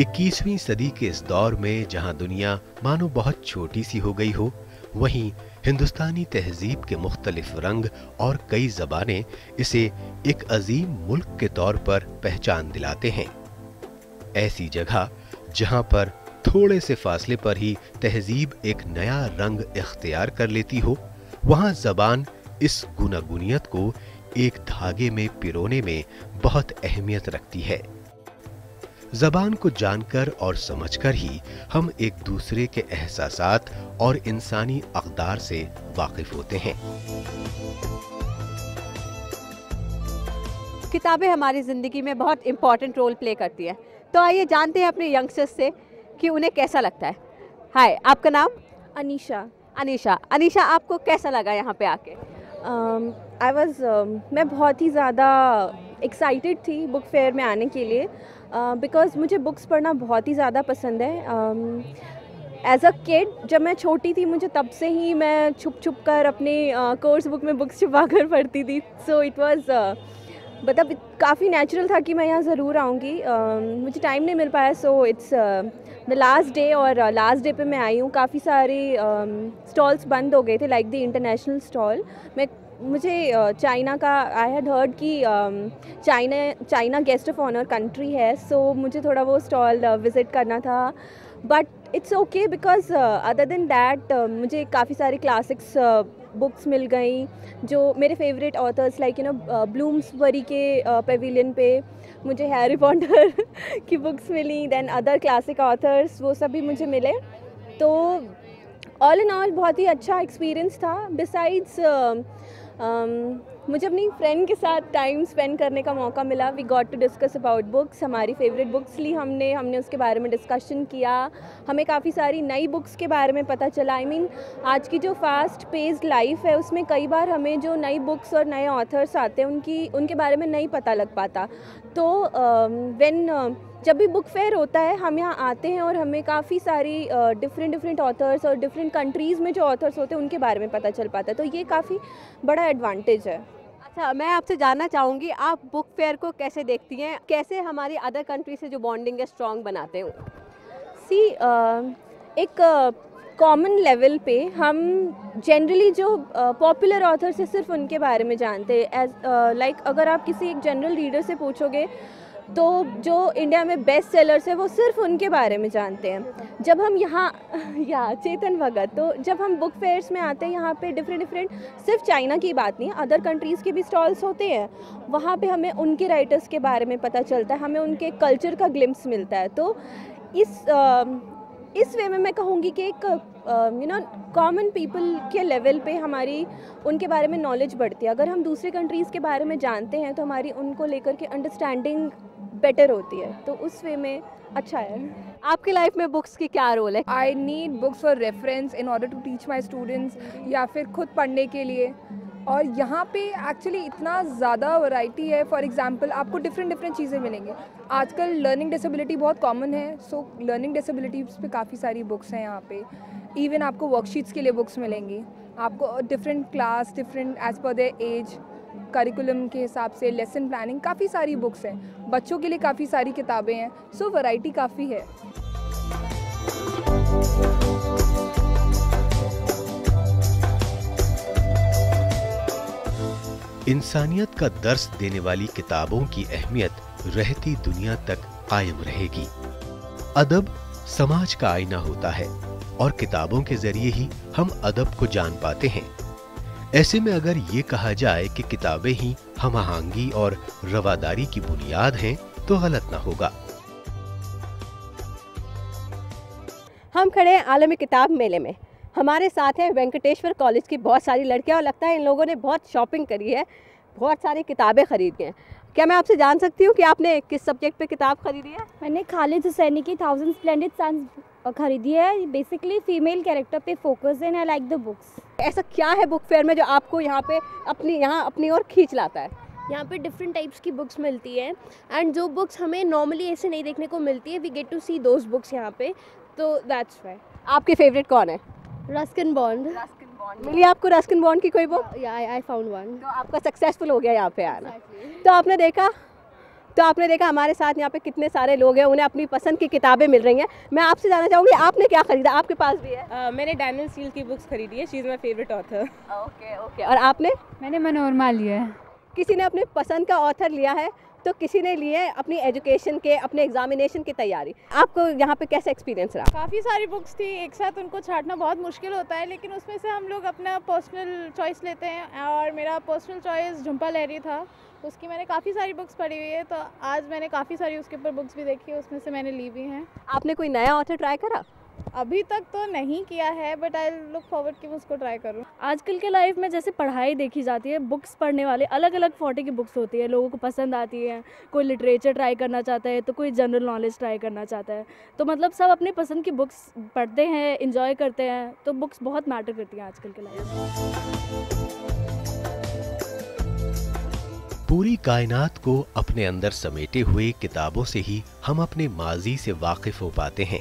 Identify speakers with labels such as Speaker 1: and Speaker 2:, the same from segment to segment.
Speaker 1: 21वीं सदी के इस दौर में जहां दुनिया मानो बहुत छोटी सी हो गई हो, वहीं हिंदुस्तानी तहजीब के मुख्तलिफ रंग और कई ज़बानें इसे एक अजीम मुल्क के तौर पर पहचान दिलाते हैं। ऐसी जगह जहां पर थोड़े से फासले पर ही तहजीब एक नया रंग इख्तियार कर लेती हो, वहां ज़बान इस गुनागुनियत को एक धागे में पिरोने में बहुत अहमियत रखती है। ज़बान को जानकर और समझकर ही हम एक दूसरे के एहसासात और इंसानी अक़दार से वाकिफ होते हैं।
Speaker 2: किताबें हमारी ज़िंदगी में बहुत इम्पॉर्टेंट रोल प्ले करती है। तो आइए जानते हैं अपने यंगस्टर्स से कि उन्हें कैसा लगता है। हाय, आपका नाम?
Speaker 3: अनीशा।
Speaker 2: अनीशा, आपको कैसा लगा यहाँ पे आके?
Speaker 3: मैं बहुत ही ज़्यादा एक्साइटेड थी बुक फेयर में आने के लिए, बिकॉज़ मुझे बुक्स पढ़ना बहुत ही ज़्यादा पसंद है। एज़ अ किड जब मैं छोटी थी, मुझे तब से ही मैं छुप छुप कर अपने कोर्स बुक में बुक्स छुपा कर पढ़ती थी। सो इट वाज मतलब काफ़ी नेचुरल था कि मैं यहाँ ज़रूर आऊँगी। मुझे टाइम नहीं मिल पाया, so it's the last day, और लास्ट डे पे मैं आई हूँ। काफ़ी सारे स्टॉल्स बंद हो गए थे, लाइक द इंटरनेशनल स्टॉल। मुझे चाइना का आई हैड हर्ड कि China guest of honour country है, सो मुझे थोड़ा वो स्टॉल विज़िट करना था। But it's okay because other than that मुझे काफ़ी सारी क्लासिक्स बुक्स मिल गई जो मेरे फेवरेट ऑथर्स लाइक ब्लूम्सबरी के पेविलियन पे मुझे हैरी पॉटर की बुक्स मिली, देन अदर क्लासिक ऑथर्स वो सब भी मुझे मिले। तो ऑल इन ऑल बहुत ही अच्छा एक्सपीरियंस था। बिसाइड्स मुझे अपनी फ्रेंड के साथ टाइम स्पेंड करने का मौका मिला। We got to discuss about books, हमारी फेवरेट बुक्स ली हमने उसके बारे में डिस्कशन किया। हमें काफ़ी सारी नई बुक्स के बारे में पता चला। I mean, आज की जो फास्ट पेस्ड लाइफ है उसमें कई बार हमें जो नई बुक्स और नए ऑथर्स आते हैं उनके बारे में नहीं पता लग पाता। तो जब भी बुक फेयर होता है हम यहाँ आते हैं और हमें काफ़ी सारी डिफरेंट ऑथर्स और डिफरेंट कंट्रीज़ में जो ऑथर्स होते हैं उनके बारे में पता चल पाता है। तो ये काफ़ी बड़ा एडवांटेज है।
Speaker 2: अच्छा, मैं आपसे जानना चाहूँगी, आप बुक फेयर को कैसे देखती हैं? कैसे हमारी अदर कंट्री से जो बॉन्डिंग है स्ट्रॉन्ग बनाते हैं?
Speaker 3: एक कॉमन लेवल पे हम जनरली जो पॉपुलर ऑथर्स है सिर्फ उनके बारे में जानते हैं। लाइक अगर आप किसी एक जनरल रीडर से पूछोगे तो जो इंडिया में बेस्ट सेलर्स है वो सिर्फ उनके बारे में जानते हैं। जब हम यहाँ चेतन भगत, तो जब हम बुक फेयर्स में आते हैं यहाँ पे डिफरेंट सिर्फ चाइना की बात नहीं, अदर कंट्रीज़ के भी स्टॉल्स होते हैं। वहाँ पे हमें उनके राइटर्स के बारे में पता चलता है, हमें उनके कल्चर का ग्लिम्स मिलता है। तो इस वे में मैं कहूँगी कि एक कॉमन पीपल के लेवल पे हमारी उनके बारे में नॉलेज बढ़ती है। अगर हम दूसरे कंट्रीज़ के बारे में जानते हैं तो हमारी उनको लेकर के अंडरस्टैंडिंग बेटर होती है। तो उस वे में अच्छा है।
Speaker 2: आपकी लाइफ में बुक्स की क्या रोल है?
Speaker 4: I need books for reference in order to teach my students, या फिर खुद पढ़ने के लिए। और यहाँ पे एक्चुअली इतना ज़्यादा वैरायटी है। फॉर एग्जांपल आपको डिफरेंट चीज़ें मिलेंगी। आजकल लर्निंग डिसेबिलिटी बहुत कॉमन है, सो लर्निंग डिसेबिलिटीज़ पे काफ़ी सारी बुक्स हैं यहाँ पे। इवन आपको वर्कशीट्स के लिए बुक्स मिलेंगी, आपको डिफरेंट क्लास डिफरेंट एज पर देयर एज करिकुलम के हिसाब से लेसन प्लानिंग, काफ़ी सारी बुक्स हैं। बच्चों के लिए काफ़ी सारी किताबें हैं, सो वैरायटी काफ़ी है।
Speaker 1: इंसानियत का दर्स देने वाली किताबों की अहमियत रहती दुनिया तक कायम रहेगी। अदब समाज का आईना होता है और किताबों के जरिए ही हम अदब को जान पाते हैं। ऐसे में अगर ये कहा जाए कि किताबें ही हम-आहंगी और रवादारी की बुनियाद हैं, तो गलत ना होगा।
Speaker 2: हम खड़े हैं आलमी किताब मेले में। हमारे साथ हैं वेंकटेश्वर कॉलेज की बहुत सारी लड़कियां, और लगता है इन लोगों ने बहुत शॉपिंग करी है, बहुत सारी किताबें खरीदी हैं। क्या मैं आपसे जान सकती हूँ कि आपने किस सब्जेक्ट पे किताब खरीदी है?
Speaker 5: मैंने खालिद हुसैनी की 1000 स्प्लेंडिड सन्स खरीदी है। बेसिकली फीमेल कैरेक्टर पे फोकस है, आई लाइक द बुक्स।
Speaker 2: ऐसा क्या है बुक फेयर में जो आपको यहाँ पे अपनी ओर खींच लाता है?
Speaker 6: यहाँ पे डिफरेंट टाइप्स की बुक्स मिलती है, एंड जो बुक्स हमें नॉर्मली ऐसे नहीं देखने को मिलती है, we get to see those books यहाँ पे। तो दैट्स व्हाई।
Speaker 2: आपकी फेवरेट कौन है?
Speaker 6: Ruskin bond.
Speaker 2: मिली आपको रस्किन बॉन्ड की कोई बुक?
Speaker 6: या आई फाउंड वन।
Speaker 2: तो आपका सक्सेसफुल हो गया यहाँ पे आना। तो आपने देखा तो आपने देखा हमारे साथ यहाँ पे कितने सारे लोग हैं, उन्हें अपनी पसंद की किताबें मिल रही हैं। मैं आपसे जानना चाहूँगी आपने क्या खरीदा, आपके पास भी है?
Speaker 7: मैंने डैनियल स्टील की बुक्स खरीदी है, she is my favourite author.
Speaker 2: Okay okay. और आपने?
Speaker 8: मैंने मनोरमा लिया है।
Speaker 2: किसी ने अपनी पसंद का ऑथर लिया है तो किसी ने लिए अपनी एजुकेशन के, अपने एग्जामिनेशन की तैयारी। आपको यहाँ पे कैसा एक्सपीरियंस रहा?
Speaker 9: काफ़ी सारी बुक्स थी, एक साथ उनको छांटना बहुत मुश्किल होता है, लेकिन उसमें से हम लोग अपना पर्सनल चॉइस लेते हैं और मेरा पर्सनल चॉइस झुम्पा लहरी था। उसकी मैंने काफ़ी सारी बुक्स पढ़ी हुई है, तो आज मैंने काफ़ी सारी उसके ऊपर बुक्स भी देखी है, उसमें से मैंने ली भी हैं।
Speaker 2: आपने कोई नया ऑथर ट्राई करा?
Speaker 9: अभी तक तो नहीं किया है, बट आई लुक फॉरवर्ड कि मैं उसको ट्राई करूँ।
Speaker 10: आजकल के लाइफ में जैसे पढ़ाई देखी जाती है, बुक्स पढ़ने वाले अलग अलग फॉर्टे की बुक्स होती है, लोगों को पसंद आती है। कोई लिटरेचर ट्राई करना चाहता है तो कोई जनरल नॉलेज ट्राई करना चाहता है, तो मतलब सब अपनी पसंद की बुक्स पढ़ते हैं, इंजॉय करते हैं, तो बुक्स बहुत मैटर करती हैं आजकल के लाइफ में।
Speaker 1: पूरी कायनात को अपने अंदर समेटे हुए किताबों से ही हम अपने माजी से वाकिफ हो पाते हैं।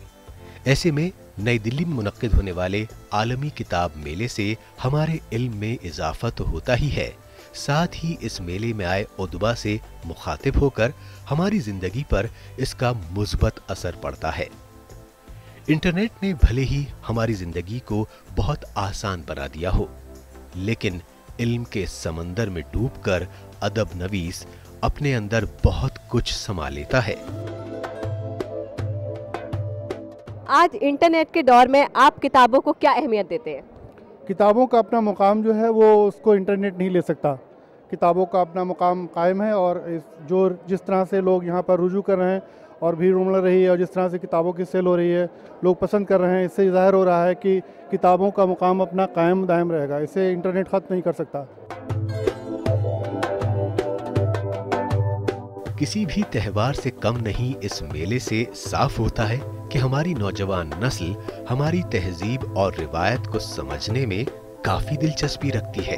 Speaker 1: ऐसे में नई दिल्ली में मुनक्किद होने वाले आलमी किताब मेले से हमारे इल्म में इजाफा तो होता ही है, साथ ही इस मेले में आए उद्बा से मुखातिब होकर हमारी जिंदगी पर इसका मुस्बत असर पड़ता है। इंटरनेट ने भले ही हमारी जिंदगी को बहुत आसान बना दिया हो, लेकिन इल्म के समंदर में डूबकर अदब नवीस अपने अंदर बहुत कुछ समा लेता है।
Speaker 2: आज इंटरनेट के दौर में आप किताबों को क्या अहमियत देते हैं?
Speaker 11: किताबों का अपना मुकाम जो है वो उसको इंटरनेट नहीं ले सकता। किताबों का अपना मुकाम कायम है, और जिस तरह से लोग यहाँ पर रुजू कर रहे हैं और भीड़ उमड़ रही है, और जिस तरह से किताबों की सेल हो रही है, लोग पसंद कर रहे हैं, इससे ज़ाहिर हो रहा है कि किताबों का मुकाम अपना कायम दायम रहेगा। इसे इंटरनेट ख़त्म नहीं कर सकता।
Speaker 1: किसी भी त्यौहार से कम नहीं इस मेले से साफ होता है कि हमारी नौजवान नस्ल हमारी तहजीब और रिवायत को समझने में काफी दिलचस्पी रखती है।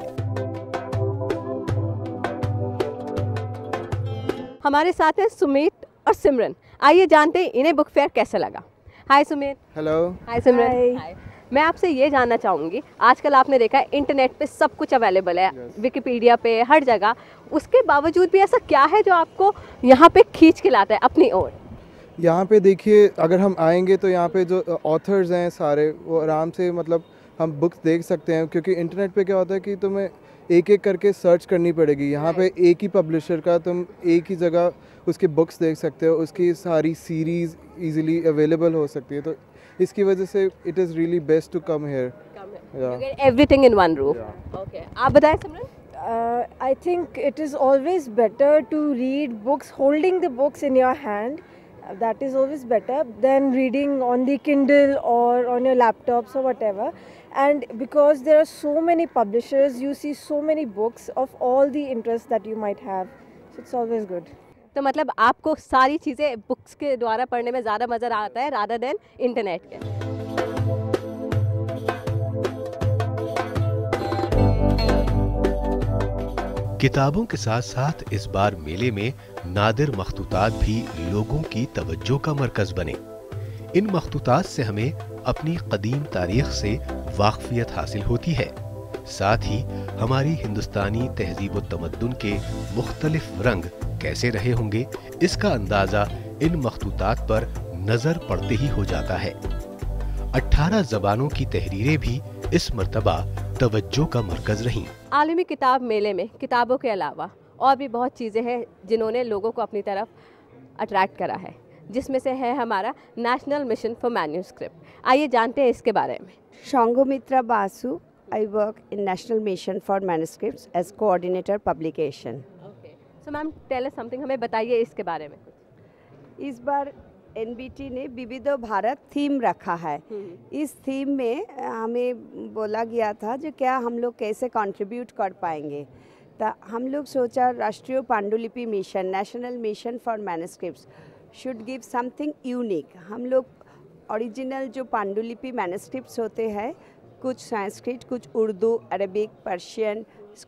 Speaker 2: हमारे साथ हैं सुमित और सिमरन। आइए जानते हैं इन्हें बुक फेयर कैसा लगा। हाय सुमित।
Speaker 12: हेलो।
Speaker 2: हाय सिमरन। हाय। मैं आपसे ये जानना चाहूँगी, आजकल आपने देखा है इंटरनेट पे सब कुछ अवेलेबल है, विकिपीडिया पे, हर जगह, उसके बावजूद भी ऐसा क्या है जो आपको यहाँ पे खींच के लाता है अपनी ओर?
Speaker 12: यहाँ पे देखिए, अगर हम आएंगे तो यहाँ पे जो ऑथर्स हैं सारे, वो आराम से मतलब हम बुक्स देख सकते हैं, क्योंकि इंटरनेट पे क्या होता है कि तुम्हें एक एक करके सर्च करनी पड़ेगी। यहाँ पे एक ही पब्लिशर का तुम एक ही जगह उसकी बुक्स देख सकते हो, उसकी सारी सीरीज़ ईजिली अवेलेबल हो सकती है, तो इसकी वजह से it is really best to come here.
Speaker 2: Everything in one roof. Okay, आप बताएं सिमरन।
Speaker 13: I think it is always better to read books holding the books in your hand. That is always better than reading on the Kindle or on your laptops or whatever. And because there are so many publishers, you see so many books of all the interests that you might have. So it's always good.
Speaker 2: तो मतलब आपको सारी चीज़ें books के द्वारा पढ़ने में ज़्यादा मज़ा आता है रादर देन इंटरनेट के।
Speaker 1: किताबों के साथ साथ इस बार मेले में नादिर मखतूतात भी लोगों की तवज्जो का मरकज बने। इन मखतूतात से हमें अपनी कदीम तारीख से वाकफियत हासिल होती है, साथ ही हमारी हिंदुस्तानी तहजीब व तमद्दुन के मुख्तलिफ रंग कैसे रहे होंगे, इसका अंदाजा इन मखतूतात पर नजर पड़ते ही हो जाता है। 18 ज़बानों की तहरीरें भी इस मर्तबा तवज्जो का मरकज रहीं।
Speaker 2: आलमी किताब मेले में किताबों के अलावा और भी बहुत चीज़ें हैं जिन्होंने लोगों को अपनी तरफ अट्रैक्ट करा है, जिसमें से है हमारा नेशनल मिशन फॉर मैन्यूस्क्रिप्ट। आइए जानते हैं इसके बारे में।
Speaker 14: Shangomitra Basu, I work in National Mission for Manuscripts as Coordinator Publication.
Speaker 2: Okay. So ma'am tell us something, हमें बताइए इसके बारे में।
Speaker 14: इस बार NBT ने विविधो भारत थीम रखा है। इस थीम में हमें बोला गया था जो क्या हम लोग कैसे कंट्रीब्यूट कर पाएंगे, तो हम लोग सोचा राष्ट्रीय पांडुलिपि mission, national mission for manuscripts should give something unique. हम लोग ओरिजिनल जो पांडुलिपि मैन्युस्क्रिप्ट्स होते हैं, कुछ संस्कृत, कुछ उर्दू, अरबिक, पर्शियन,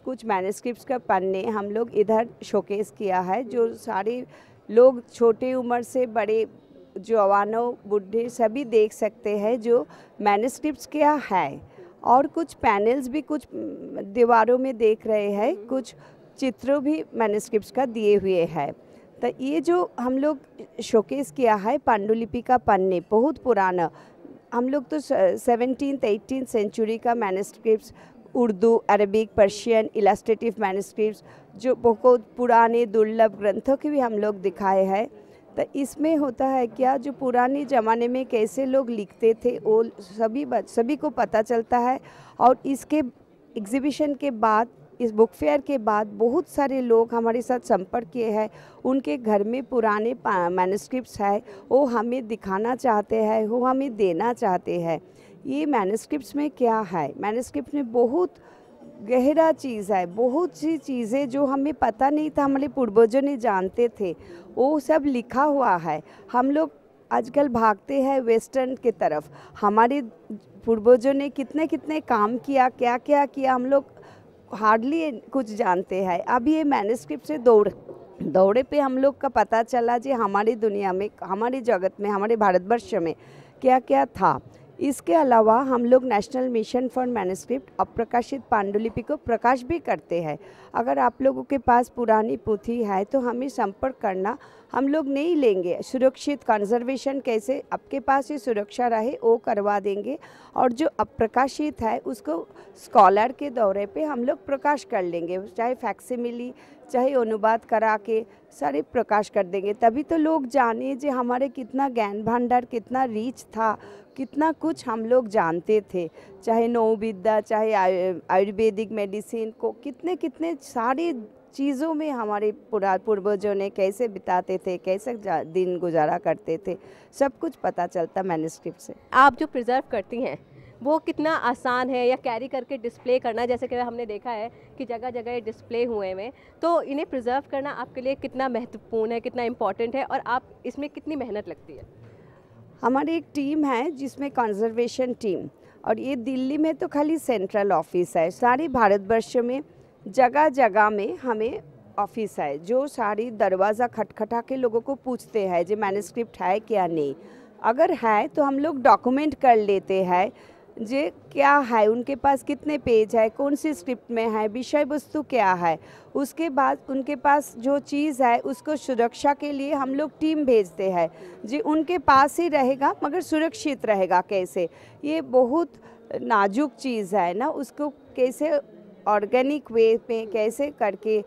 Speaker 14: कुछ मैन्युस्क्रिप्ट्स का पन्ने हम लोग इधर शोकेस किया है, जो सारे लोग छोटे उम्र से बड़े जवानों बूढ़े सभी देख सकते हैं जो मैन्युस्क्रिप्ट्स क्या है। और कुछ पैनल्स भी कुछ दीवारों में देख रहे हैं, कुछ चित्रों भी मैन्युस्क्रिप्ट्स का दिए हुए हैं। तो ये जो हम लोग शोकेस किया है पांडुलिपि का पन्ने बहुत पुराना, हम लोग तो 17th 18th सेंचुरी का manuscripts, Urdu, Arabic, Persian, illustrative manuscripts, जो बहुत पुराने दुर्लभ ग्रंथों के भी हम लोग दिखाए हैं। तो इसमें होता है क्या, जो पुराने ज़माने में कैसे लोग लिखते थे वो सभी को पता चलता है। और इसके एग्जीबिशन के बाद, इस बुक फेयर के बाद बहुत सारे लोग हमारे साथ संपर्क किए हैं, उनके घर में पुराने मैन्युस्क्रिप्ट्स है, वो हमें दिखाना चाहते हैं, वो हमें देना चाहते हैं। ये मैन्युस्क्रिप्ट्स में क्या है, मैन्युस्क्रिप्ट में बहुत गहरा चीज़ है, बहुत सी चीज़ें जो हमें पता नहीं था, हमारे पूर्वजों ने जानते थे, वो सब लिखा हुआ है। हम लोग आजकल भागते हैं वेस्टर्न की तरफ, हमारे पूर्वजों ने कितने कितने काम किया, क्या क्या किया, हम लोग हार्डली कुछ जानते हैं। अब ये मैन्युस्क्रिप्ट से दौड़े पे हम लोग का पता चला जी हमारी दुनिया में, हमारे जगत में, हमारे भारतवर्ष में क्या क्या था। इसके अलावा हम लोग नेशनल मिशन फॉर मैन्युस्क्रिप्ट अप्रकाशित पांडुलिपि को प्रकाश भी करते हैं। अगर आप लोगों के पास पुरानी पोथी है तो हमें संपर्क करना, हम लोग नहीं लेंगे, सुरक्षित कंजर्वेशन कैसे आपके पास ही सुरक्षा रहे वो करवा देंगे। और जो अप्रकाशित है उसको स्कॉलर के दौरे पे हम लोग प्रकाश कर लेंगे, चाहे फैक्सिमिली चाहे अनुवाद करा के सारे प्रकाश कर देंगे। तभी तो लोग जाने जो हमारे कितना ज्ञान भांडार, कितना रीच था, कितना कुछ हम लोग जानते थे, चाहे नवविद्या, चाहे आयुर्वेदिक मेडिसिन को, कितने कितने सारी चीज़ों में हमारे पूर्वजों ने कैसे बिताते थे, कैसे दिन गुजारा करते थे, सब कुछ पता चलता मैन्युस्क्रिप्ट से।
Speaker 2: आप जो प्रिजर्व करती हैं वो कितना आसान है, या कैरी करके डिस्प्ले करना, जैसे कि हमने देखा है कि जगह जगह ये डिस्प्ले हुए हैं, तो इन्हें प्रिजर्व करना आपके लिए कितना महत्वपूर्ण है, कितना इम्पॉर्टेंट है, और आप इसमें कितनी मेहनत लगती है?
Speaker 14: हमारी एक टीम है जिसमें कंजर्वेशन टीम, और ये दिल्ली में तो खाली सेंट्रल ऑफिस है, सारे भारतवर्ष में जगह जगह में हमें ऑफिस है जो सारी दरवाज़ा खटखटा के लोगों को पूछते हैं जो मैन्युस्क्रिप्ट है क्या नहीं। अगर है तो हम लोग डॉक्यूमेंट कर लेते हैं जे क्या है, उनके पास कितने पेज है, कौन सी स्क्रिप्ट में है, विषय वस्तु क्या है। उसके बाद उनके पास जो चीज़ है उसको सुरक्षा के लिए हम लोग टीम भेजते हैं जी उनके पास ही रहेगा मगर सुरक्षित रहेगा कैसे। ये बहुत नाजुक चीज़ है ना, उसको कैसे ऑर्गेनिक वे में कैसे करके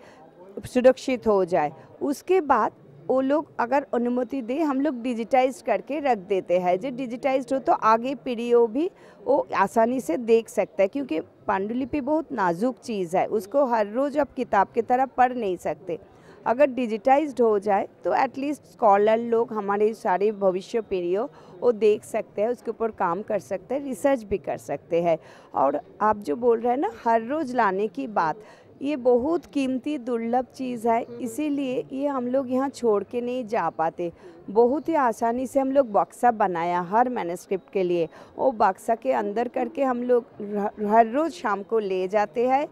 Speaker 14: सुरक्षित हो जाए। उसके बाद वो लोग अगर अनुमति दे हम लोग डिजिटाइज करके रख देते हैं। जो डिजिटाइज्ड हो तो आगे पीढ़ियों भी वो आसानी से देख सकता है, क्योंकि पांडुलिपि बहुत नाजुक चीज़ है, उसको हर रोज़ आप किताब की तरह पढ़ नहीं सकते। अगर डिजिटाइज्ड हो जाए तो एटलीस्ट स्कॉलर लोग हमारे सारे भविष्य पीढ़ियों वो देख सकते हैं, उसके ऊपर काम कर सकते हैं, रिसर्च भी कर सकते हैं। और आप जो बोल रहे हैं ना हर रोज़ लाने की बात, ये बहुत कीमती दुर्लभ चीज़ है, इसीलिए ये हम लोग यहाँ छोड़ के नहीं जा पाते। बहुत ही आसानी से हम लोग बक्सा बनाया हर मैन्युस्क्रिप्ट के लिए, वो बक्सा के अंदर करके हम लोग हर रोज़ शाम को ले जाते हैं,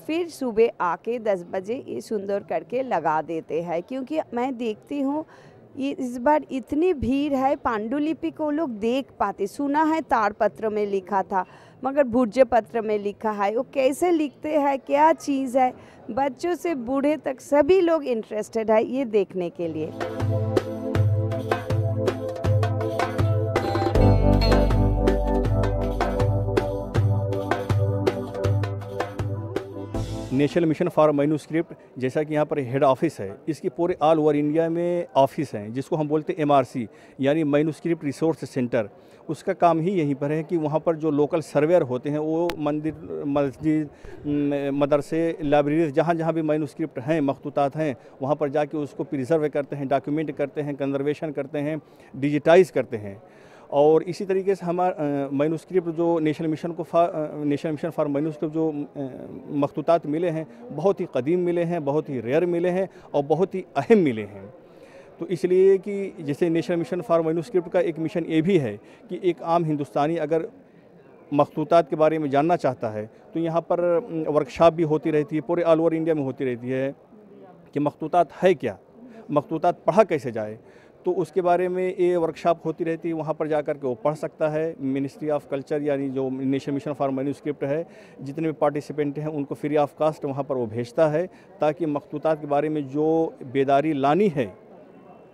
Speaker 14: फिर सुबह आके 10 बजे ये सुंदर करके लगा देते हैं। क्योंकि मैं देखती हूँ ये इस बार इतनी भीड़ है, पांडुलिपि को लोग देख पाते, सुना है ताड़पत्र में लिखा था मगर भूर्ज पत्र में लिखा है, वो कैसे लिखते हैं, क्या चीज़ है, बच्चों से बूढ़े तक सभी लोग इंटरेस्टेड है ये देखने के लिए।
Speaker 15: नेशनल मिशन फॉर मैन्युस्क्रिप्ट, जैसा कि यहाँ पर हेड ऑफिस है, इसकी पूरे ऑल ओवर इंडिया में ऑफिस हैं जिसको हम बोलते हैं MRC यानी मैन्युस्क्रिप्ट रिसोर्स सेंटर। उसका काम ही यहीं पर है कि वहाँ पर जो लोकल सर्वेयर होते हैं वो मंदिर, मस्जिद, मदरसे, लाइब्रेरीज जहाँ जहाँ भी मैन्युस्क्रिप्ट हैं, मखतूतात हैं, वहाँ पर जाके उसको प्रिजर्व करते हैं, डॉक्यूमेंट करते हैं, कंजर्वेशन करते हैं, डिजिटाइज करते हैं। और इसी तरीके से हमारा मैन्युस्क्रिप्ट जो नेशनल मिशन फॉर मैन्युस्क्रिप्ट जो मखतूतात मिले हैं बहुत ही कदीम मिले हैं, बहुत ही रेयर मिले हैं और बहुत ही अहम मिले हैं। तो इसलिए कि जैसे नेशनल मिशन फॉर मैन्युस्क्रिप्ट का एक मिशन ये भी है कि एक आम हिंदुस्तानी अगर मखतूतात के बारे में जानना चाहता है तो यहाँ पर वर्कशॉप भी होती रहती है, पूरे ऑल ओवर इंडिया में होती रहती है कि मखतूतात है क्या, मखतूतात पढ़ा कैसे जाए। तो उसके बारे में ये वर्कशॉप होती रहती है, वहाँ पर जाकर के वो पढ़ सकता है। मिनिस्ट्री ऑफ कल्चर यानी जो नेशनल मिशन फॉर मैन्युस्क्रिप्ट है, जितने भी पार्टिसिपेंट हैं उनको फ्री ऑफ कास्ट वहाँ पर वो भेजता है ताकि मखतूतात के बारे में जो बेदारी लानी है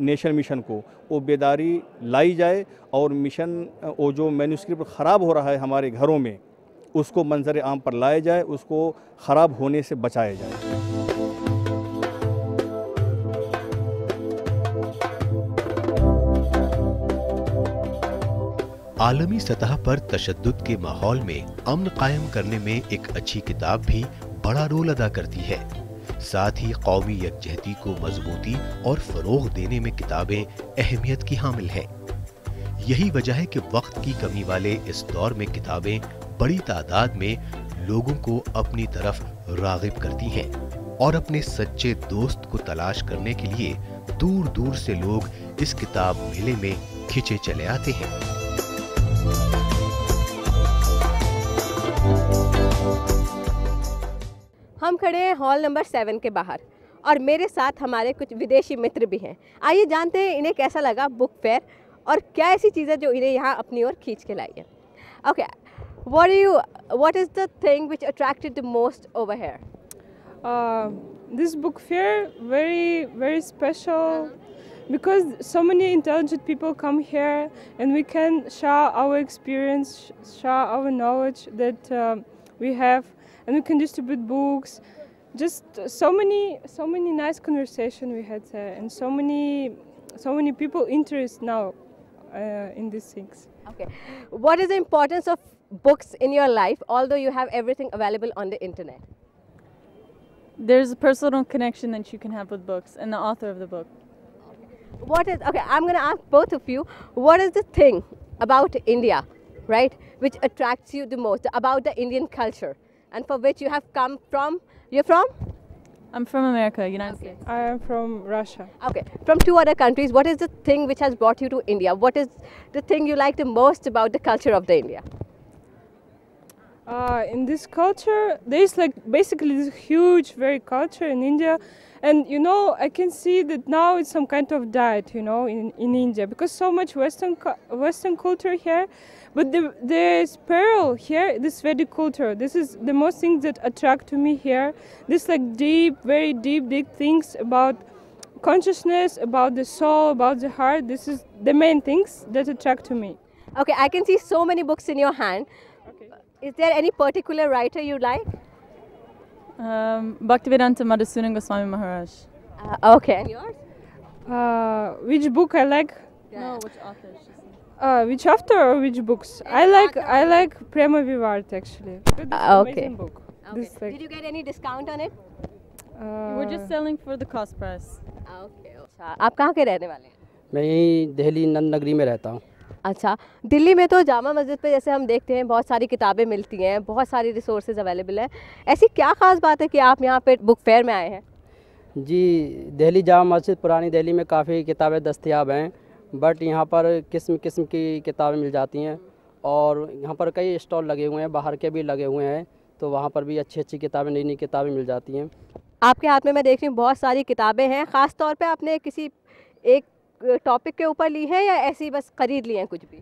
Speaker 15: नेशनल मिशन को वो बेदारी लाई जाए और मिशन वो जो मैन्यूस्क्रिप्ट ख़राब हो रहा है हमारे घरों में उसको मंजर आम पर लाया जाए, उसको ख़राब होने से बचाया जाए।
Speaker 1: आलमी सतह पर तशद्दुद के माहौल में अमन कायम करने में एक अच्छी किताब भी बड़ा रोल अदा करती है। साथ ही कौमी यकजहती को मजबूती और फरोग देने में किताबें अहमियत की हामिल हैं। यही वजह है कि वक्त की कमी वाले इस दौर में किताबें बड़ी तादाद में लोगों को अपनी तरफ रागिब करती हैं और अपने सच्चे दोस्त को तलाश करने के लिए दूर दूर से लोग इस किताब मेले में खिंचे चले आते हैं।
Speaker 2: हम खड़े हैं हॉल नंबर 7 के बाहर और मेरे साथ हमारे कुछ विदेशी मित्र भी हैं। आइए जानते हैं इन्हें कैसा लगा बुक फेयर और क्या ऐसी चीज़ें जो इन्हें यहाँ अपनी ओर खींच के लाई है। Okay, what is the thing which attracted the most over here?
Speaker 16: This book fair very special because so many intelligent people come here and we can share our experience, share our knowledge that we have, and we can distribute books. Just so many nice conversation we had there, and so many people interest now in these things.
Speaker 2: Okay, what is the importance of books in your life, although you have everything available on the internet?
Speaker 17: There's a personal connection that you can have with books and the author of the book.
Speaker 2: Okay, I'm going to ask both of you, what is the thing about India, right, which attracts you the most, about the Indian culture, and for which you have come from? You're from?
Speaker 17: I'm from America, United States.
Speaker 16: I am from Russia.
Speaker 2: Okay, from 2 other countries, what is the thing which has brought you to India? What is the thing you like the most about the culture of the India?
Speaker 16: In this culture, there is like basically this huge, very culture in India, and you know I can see that now it's some kind of diet, you know, in India because so much Western culture here, but there is peril here. This Vedic culture, this is the most things that attract to me here. This like deep, very deep things about consciousness, about the soul, about the heart. This is the main things that attract to me.
Speaker 2: Okay, I can see so many books in your hand. Is there any particular writer you like?
Speaker 17: Bhaktivedanta Madhusudan Goswami Maharaj.
Speaker 2: Okay, and yours?
Speaker 16: Which book I like?
Speaker 17: No, which author?
Speaker 16: Which author or which books? I like Prema Vivart actually. It's an amazing book.
Speaker 2: Okay. Did you get any discount on it?
Speaker 17: We're just selling for the cost price.
Speaker 2: Okay. आप कहाँ के रहने वाले हैं?
Speaker 18: मैं यही दिल्ली नंद नगरी में रहता हूँ।
Speaker 2: अच्छा, दिल्ली में तो जामा मस्जिद पे जैसे हम देखते हैं बहुत सारी किताबें मिलती हैं, बहुत सारी रिसोर्सेज अवेलेबल हैं। ऐसी क्या ख़ास बात है कि आप यहाँ पे बुक फेयर में आए हैं?
Speaker 18: जी, दिल्ली जामा मस्जिद पुरानी दिल्ली में काफ़ी किताबें दस्तयाब हैं, बट यहाँ पर किस्म किस्म की किताबें मिल जाती हैं और यहाँ पर कई स्टॉल लगे हुए हैं, बाहर के भी लगे हुए हैं, तो वहाँ पर भी अच्छी किताबें, नई किताबें मिल जाती हैं।
Speaker 2: आपके हाथ में मैं देख रही हूँ बहुत सारी किताबें हैं। ख़ास तौर पे आपने किसी एक टॉपिक के ऊपर ली है या ऐसी बस ख़रीद ली हैं कुछ भी?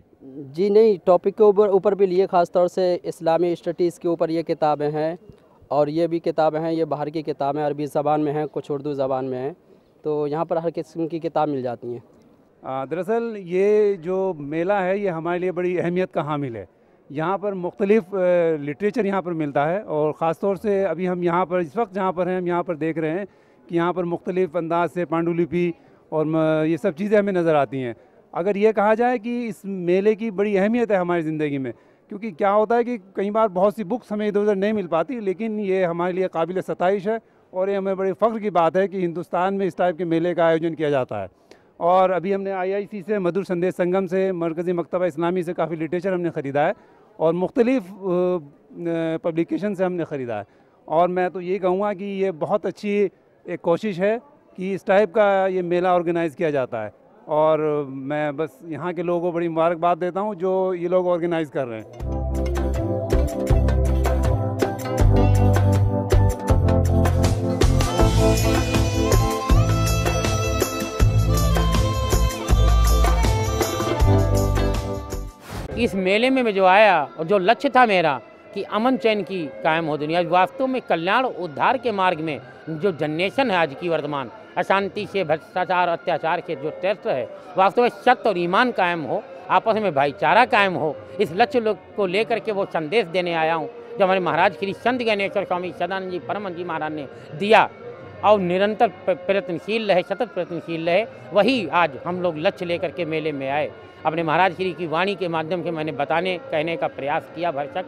Speaker 18: जी नहीं, टॉपिक के ऊपर भी लिए, ख़ास तौर से इस्लामी स्टडीज़ के ऊपर ये किताबें हैं और ये भी किताबें हैं, ये बाहर की किताबें अरबी ज़बान में हैं, कुछ उर्दू ज़बान में हैं, तो यहाँ पर हर किस्म की किताब मिल जाती हैं।
Speaker 19: दरअसल ये जो मेला है ये हमारे लिए बड़ी अहमियत का हामिल है। यहाँ पर मुख्तलिफ़ लिटरेचर यहाँ पर मिलता है और ख़ास तौर से अभी हम यहाँ पर इस वक्त जहाँ पर हैं हम यहाँ पर देख रहे हैं कि यहाँ पर मुख्तलिफ़ अंदाज से पांडुलिपि और ये सब चीज़ें हमें नज़र आती हैं। अगर ये कहा जाए कि इस मेले की बड़ी अहमियत है हमारी ज़िंदगी में, क्योंकि क्या होता है कि कई बार बहुत सी बुक्स हमें इधर उधर नहीं मिल पाती, लेकिन ये हमारे लिए काबिल सताइश है और ये हमें बड़े फ़ख्र की बात है कि हिंदुस्तान में इस टाइप के मेले का आयोजन किया जाता है। और अभी हमने IIC से, मधुर संदेश संगम से, मरकज़ी मकतबा इस्लामी से काफ़ी लिटरेचर हमने ख़रीदा है और मुख्तलिफ़ पब्लिकेशन से हमने ख़रीदा है। और मैं तो ये कहूँगा कि ये बहुत अच्छी एक कोशिश है कि इस टाइप का ये मेला ऑर्गेनाइज़ किया जाता है और मैं बस यहाँ के लोगों को बड़ी मुबारकबाद देता हूँ जो ये लोग ऑर्गेनाइज़ कर रहे हैं।
Speaker 20: इस मेले में मैं जो आया और जो लक्ष्य था मेरा कि अमन चैन की कायम हो दुनिया। वास्तव में कल्याण उद्धार के मार्ग में जो जनरेशन है आज की वर्तमान, अशांति से, भ्रष्टाचार, अत्याचार के जो टेस्ट है, वास्तव में सत्य और ईमान कायम हो, आपस में भाईचारा कायम हो, इस लक्ष्य को लेकर के वो संदेश देने आया हूँ जो हमारे महाराज श्री संत ज्ञानेश्वर स्वामी सदानंद जी परमहंस जी महाराज ने दिया और निरंतर प्रयत्नशील रहे, सतत प्रयत्नशील रहे। वही आज हम लोग लक्ष्य लेकर के मेले में आए। अपने महाराज श्री की वाणी के माध्यम से मैंने बताने कहने का प्रयास किया भरसक,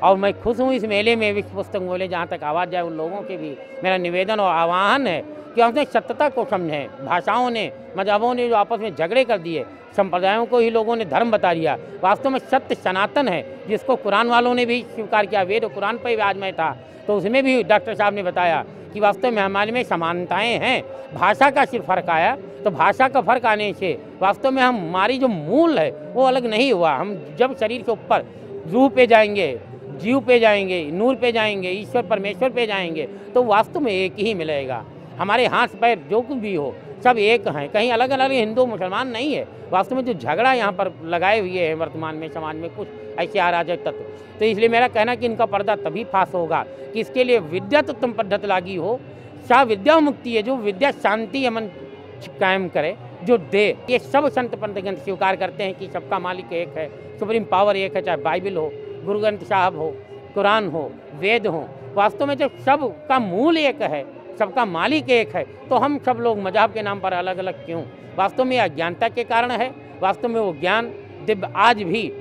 Speaker 20: और मैं खुश हूँ इस मेले में। विश्व पुस्तक मेले जहाँ तक आवाज़ जाए उन लोगों के भी मेरा निवेदन और आह्वान है कि हमने सत्यता को समझें। भाषाओं ने, मजहबों ने जो आपस में झगड़े कर दिए, संप्रदायों को ही लोगों ने धर्म बता दिया। वास्तव में सत्य सनातन है, जिसको कुरान वालों ने भी स्वीकार किया। वेद और कुरान पर ही आज मैं था तो उसमें भी डॉक्टर साहब ने बताया कि वास्तव में हमारे में समानताएं हैं, भाषा का सिर्फ फर्क आया। तो भाषा का फर्क आने से वास्तव में हमारी जो मूल है वो अलग नहीं हुआ। हम जब शरीर के ऊपर रूह पे जाएंगे, जीव पे जाएंगे, नूर पे जाएंगे, ईश्वर परमेश्वर पे जाएंगे, तो वास्तव में एक ही मिलेगा। हमारे हाथ पैर जो कुछ भी हो सब एक हैं, कहीं अलग अलग हिंदू मुसलमान नहीं है। वास्तव में जो झगड़ा यहाँ पर लगाए हुए हैं वर्तमान में समाज में कुछ ऐसे अराजक तत्व, तो इसलिए मेरा कहना कि इनका पर्दा तभी फांस होगा कि इसके लिए विद्यातत्व पद्धति लागी हो। सा विद्या मुक्ति है, जो विद्या शांति अमन कायम करे, जो दे। ये सब संत पंथगण स्वीकार करते हैं कि सबका मालिक एक है, सुप्रीम पावर एक है, चाहे बाइबल हो, गुरु ग्रंथ साहब हो, कुरान हो, वेद हो। वास्तव में जब सबका मूल एक है, सबका मालिक एक है, तो हम सब लोग मजहब के नाम पर अलग अलग क्यों? वास्तव में अज्ञानता के कारण है। वास्तव में वो ज्ञान दिव्य आज भी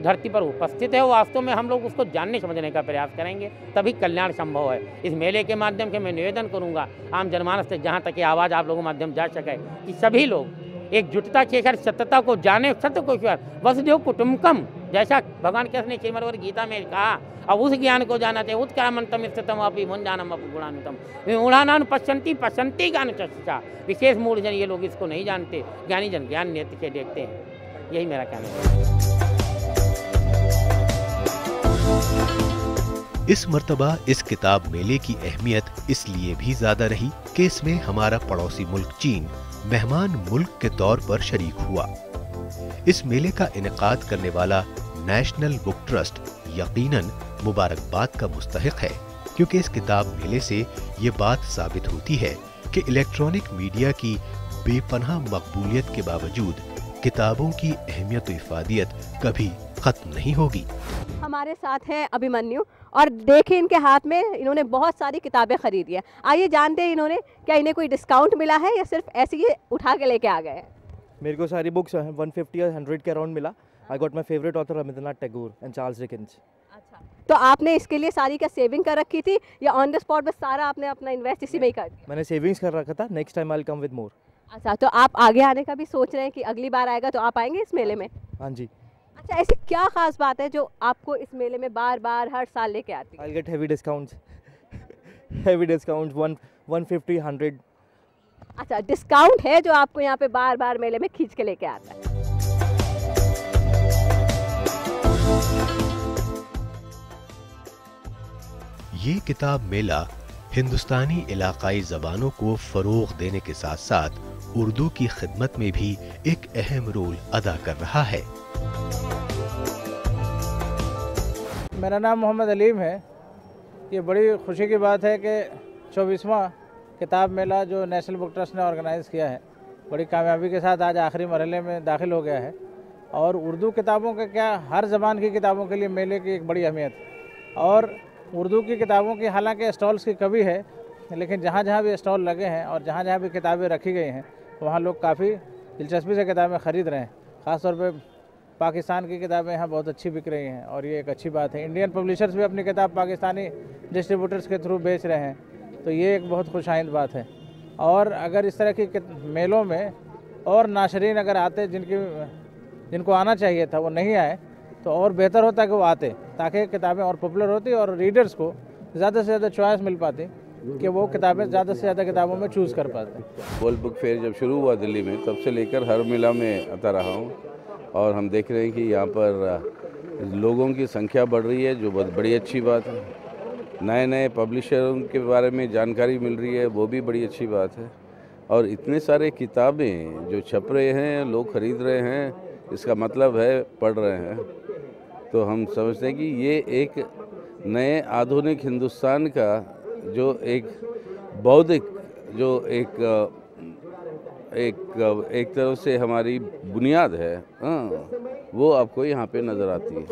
Speaker 20: धरती पर उपस्थित है। वास्तव में हम लोग उसको जानने समझने का प्रयास करेंगे, तभी कल्याण संभव है। इस मेले के माध्यम से मैं निवेदन करूंगा आम जनमानस से, जहाँ तक ये आवाज़ आप लोगों के माध्यम जा सके, कि सभी लोग एकजुटता के साथ सत्यता को जाने, सत्य को स्वीकार। वसुदेव कुटुम्बकम, जैसा भगवान कृष्ण ने श्रीमद्भगवद गीता में कहा, अब उस ज्ञान को जाना चाहिए। उत्क्रामंतम स्थितम अपि मुंजानम अपि गुणान्वितम उड़ानान पश्यन्ति पश्यन्ति ज्ञान चक्षुषा। विशेष मूढ़ जन ये लोग इसको नहीं जानते, ज्ञानी जन ज्ञान नेत्र से देखते हैं। यही मेरा कहना है।
Speaker 1: इस मर्तबा इस किताब मेले की अहमियत इसलिए भी ज्यादा रही कि इसमें हमारा पड़ोसी मुल्क चीन मेहमान मुल्क के तौर पर शरीक हुआ। इस मेले का इनेकाद करने वाला नेशनल बुक ट्रस्ट यकीनन मुबारकबाद का मुस्तहिक है, क्योंकि इस किताब मेले से ये बात साबित होती है कि इलेक्ट्रॉनिक मीडिया की बेपनाह मकबूलियत के बावजूद किताबों की अहमियत और इफादियत कभी खत्म नहीं होगी।
Speaker 2: हमारे साथ हैं अभिमन्यु, और देखें इनके हाथ में इन्होंने बहुत सारी किताबें खरीदी हैं। आइए जानते हैं इन्होंने क्या इन्हें कोई डिस्काउंट मिला है या सिर्फ ऐसे ही उठा के लेके आ गए हैं।
Speaker 21: मेरे को सारी बुक्स 150 या 100 के अराउंड मिला। I got my favourite author Rabindranath Tagore and Charles Dickens.
Speaker 2: अच्छा, तो आपने इसके लिए सारी क्या सेविंग कर रखी थी या ऑन द स्पॉट बस सारा आपने अपना इन्वेस्ट इसी में ही कर दिया?
Speaker 21: मैंने सेविंग्स कर रखा था। Next time I will come with more.
Speaker 2: अच्छा, तो आप आगे आने का भी सोच रहे हैं कि अगली बार आएगा तो आप आएंगे इस मेले में?
Speaker 21: हाँ जी।
Speaker 2: अच्छा, ऐसी क्या खास बात है जो आपको इस मेले में बार बार हर साल लेके आती है?
Speaker 21: I get heavy discounts. Heavy discounts 150 100।
Speaker 2: अच्छा, डिस्काउंट है जो आपको यहाँ पे बार बार मेले में खींच के लेके आता है।
Speaker 1: ये किताब मेला हिंदुस्तानी इलाकाई ज़बानों को फ़रोग़ देने के साथ साथ उर्दू की खिदमत में भी एक अहम रोल अदा कर रहा है।
Speaker 22: मेरा नाम मोहम्मद अलीम है। ये बड़ी खुशी की बात है कि 24वां किताब मेला जो नेशनल बुक ट्रस्ट ने ऑर्गेनाइज़ किया है, बड़ी कामयाबी के साथ आज आखिरी मरहले में दाखिल हो गया है। और उर्दू किताबों का क्या, हर ज़बान की किताबों के लिए मेले की एक बड़ी अहमियत। और उर्दू की किताबों की हालांकि स्टॉल्स की कमी है, लेकिन जहाँ जहाँ भी स्टॉल लगे हैं और जहाँ जहाँ भी किताबें रखी गई हैं, वहाँ लोग काफ़ी दिलचस्पी से किताबें ख़रीद रहे हैं। ख़ासतौर पे पाकिस्तान की किताबें यहाँ बहुत अच्छी बिक रही हैं और ये एक अच्छी बात है। इंडियन पब्लिशर्स भी अपनी किताब पाकिस्तानी डिस्ट्रीब्यूटर्स के थ्रू बेच रहे हैं, तो ये एक बहुत खुशाइंद बात है। और अगर इस तरह की मेलों में और नाशरीन अगर आते जिनको आना चाहिए था वो नहीं आए, तो और बेहतर होता कि वो आते, ताकि किताबें और पॉपुलर होती और रीडर्स को ज़्यादा से ज़्यादा चॉइस मिल पाती कि वो किताबें ज़्यादा से ज़्यादा किताबों में चूज़ कर पाते।
Speaker 23: वर्ल्ड बुक फेयर जब शुरू हुआ दिल्ली में, तब से लेकर हर मेला में आता रहा हूँ और हम देख रहे हैं कि यहाँ पर लोगों की संख्या बढ़ रही है, जो बहुत बड़ी अच्छी बात है। नए नए पब्लिशरों के बारे में जानकारी मिल रही है, वो भी बड़ी अच्छी बात है। और इतने सारे किताबें जो छप रहे हैं, लोग ख़रीद रहे हैं, इसका मतलब है पढ़ रहे हैं। तो हम समझते हैं कि ये एक नए आधुनिक हिंदुस्तान का जो एक बौद्धिक जो एक तरह से हमारी बुनियाद है, हाँ, वो आपको यहाँ पे नज़र आती है।